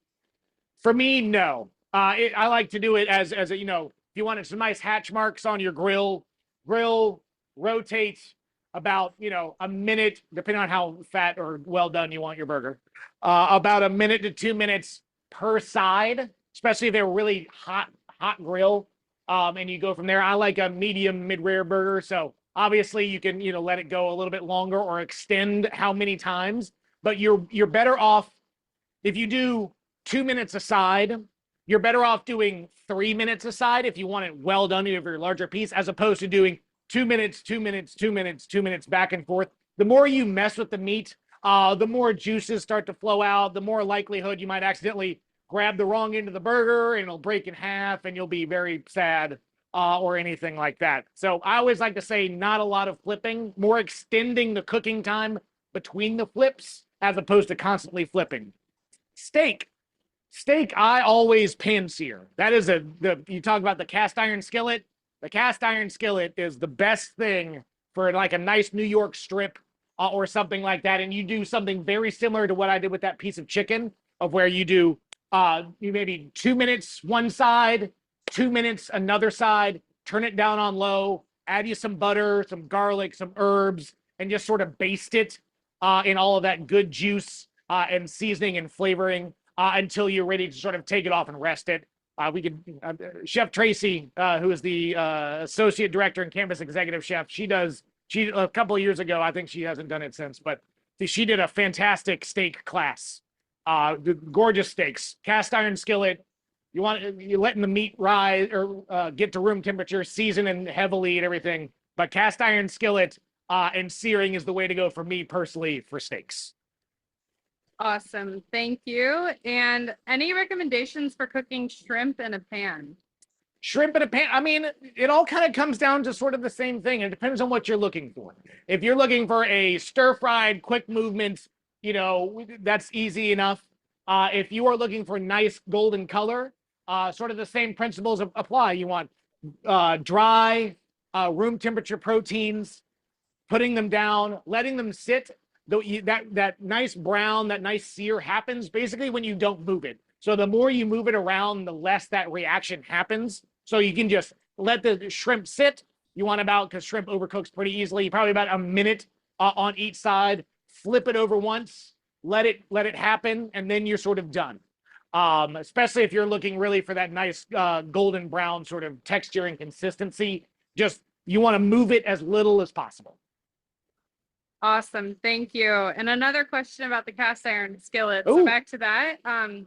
for me, no. I like to do it as a, if you wanted some nice hatch marks on your grill, rotate about, a minute, depending on how fat or well done you want your burger, about a minute to 2 minutes per side, especially if they're really hot grill. And you go from there. I like a medium mid-rare burger. So obviously you can, let it go a little bit longer or extend how many times, but you're better off if you do 2 minutes aside. You're better off doing 3 minutes aside if you want it well done if you're a larger piece, as opposed to doing 2 minutes, 2 minutes, 2 minutes, 2 minutes back and forth. The more you mess with the meat, the more juices start to flow out, the more likelihood you might accidentally grab the wrong end of the burger and it'll break in half and you'll be very sad or anything like that. So I always like to say not a lot of flipping, more extending the cooking time between the flips as opposed to constantly flipping. Steak, I always pan-sear. That is you talk about the cast iron skillet. The cast iron skillet is the best thing for like a nice New York strip or something like that. And you do something very similar to what I did with that piece of chicken, of where you do you maybe 2 minutes one side, 2 minutes another side, turn it down on low, add you some butter, some garlic, some herbs, and just sort of baste it in all of that good juice and seasoning and flavoring until you're ready to sort of take it off and rest it. Chef Tracy, who is the associate director and campus executive chef, she a couple of years ago, I think she hasn't done it since, but she did a fantastic steak class. Gorgeous steaks, cast iron skillet. You're letting the meat rise or get to room temperature, season and heavily and everything. But cast iron skillet and searing is the way to go for me personally for steaks. Awesome. Thank you. And any recommendations for cooking shrimp in a pan? Shrimp in a pan. I mean, it all kind of comes down to sort of the same thing. It depends on what you're looking for. If you're looking for a stir-fried, quick movement, that's easy enough. If you are looking for nice golden color, sort of the same principles apply. You want dry, room temperature proteins, putting them down, letting them sit. That nice brown, that nice sear happens basically when you don't move it. So the more you move it around, the less that reaction happens. So you can just let the shrimp sit. You want about, because shrimp overcooks pretty easily, probably about a minute on each side. Flip it over once, let it happen, and then you're sort of done. Especially if you're looking really for that nice golden brown sort of texture and consistency. Just you want to move it as little as possible. Awesome. Thank you. And another question about the cast iron skillet. Ooh. So back to that. Can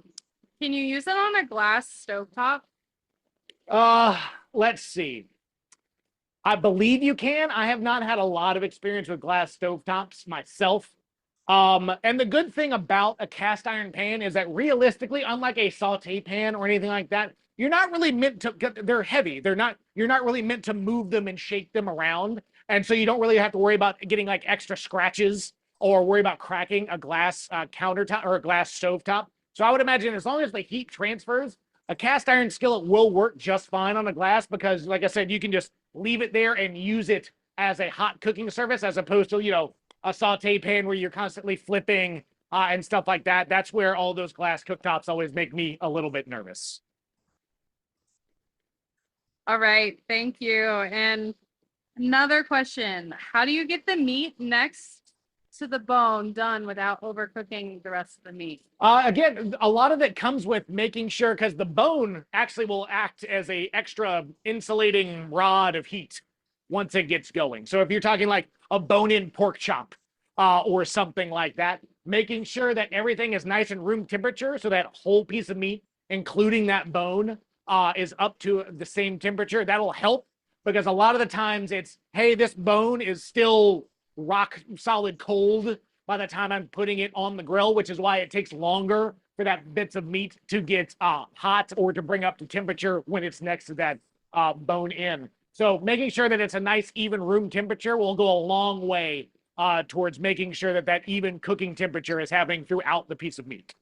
you use it on a glass stovetop? Let's see. I believe you can. I have not had a lot of experience with glass stovetops myself. And the good thing about a cast iron pan is that realistically, unlike a saute pan or anything like that, you're not really meant to, they're heavy. You're not really meant to move them and shake them around. And so you don't really have to worry about getting like extra scratches or worry about cracking a glass countertop or a glass stovetop. So I would imagine as long as the heat transfers, a cast iron skillet will work just fine on a glass because, like I said, you can just leave it there and use it as a hot cooking surface as opposed to, a saute pan where you're constantly flipping and stuff like that. That's where all those glass cooktops always make me a little bit nervous. All right. Thank you. And another question. How do you get the meat next to the bone done without overcooking the rest of the meat? Again, a lot of it comes with making sure, because the bone actually will act as a extra insulating rod of heat once it gets going. So if you're talking like a bone-in pork chop or something like that, making sure that everything is nice and room temperature so that whole piece of meat, including that bone, is up to the same temperature, that'll help. Because a lot of the times it's, hey, this bone is still rock solid cold by the time I'm putting it on the grill, which is why it takes longer for that bits of meat to get hot or to bring up to temperature when it's next to that bone in. So making sure that it's a nice even room temperature will go a long way towards making sure that that even cooking temperature is happening throughout the piece of meat.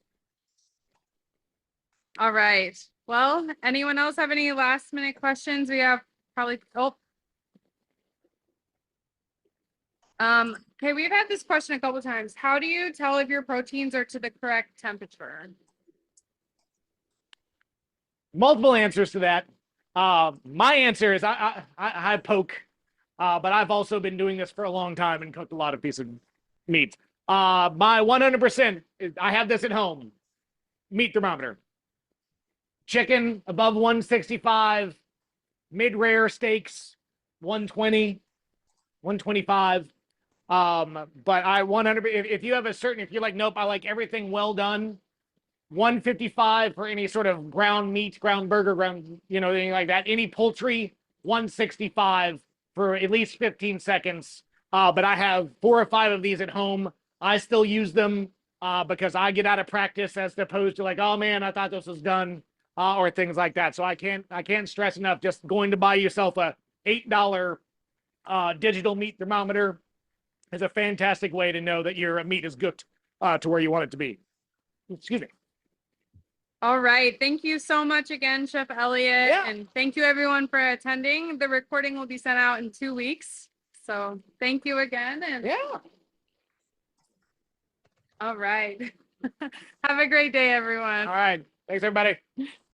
All right. Well, anyone else have any last minute questions? We have probably, okay, we've had this question a couple of times. How do you tell if your proteins are to the correct temperature? Multiple answers to that. My answer is I poke, but I've also been doing this for a long time and cooked a lot of pieces of meat. My 100%, I have this at home, meat thermometer. Chicken above 165, mid-rare steaks 120, 125. But I 100, if you have a certain, if you're like, nope, I like everything well done, 155 for any sort of ground meat, ground burger, ground, anything like that. Any poultry, 165 for at least 15 seconds. But I have 4 or 5 of these at home. I still use them because I get out of practice as opposed to like, oh man, I thought this was done, or things like that. So I can't stress enough, just going to buy yourself a $8 digital meat thermometer is a fantastic way to know that your meat is cooked to where you want it to be. Excuse me. All right. Thank you so much again, Chef Eliot. Yeah. And thank you everyone for attending. The recording will be sent out in 2 weeks. So thank you again. And yeah. All right. Have a great day, everyone. All right. Thanks, everybody.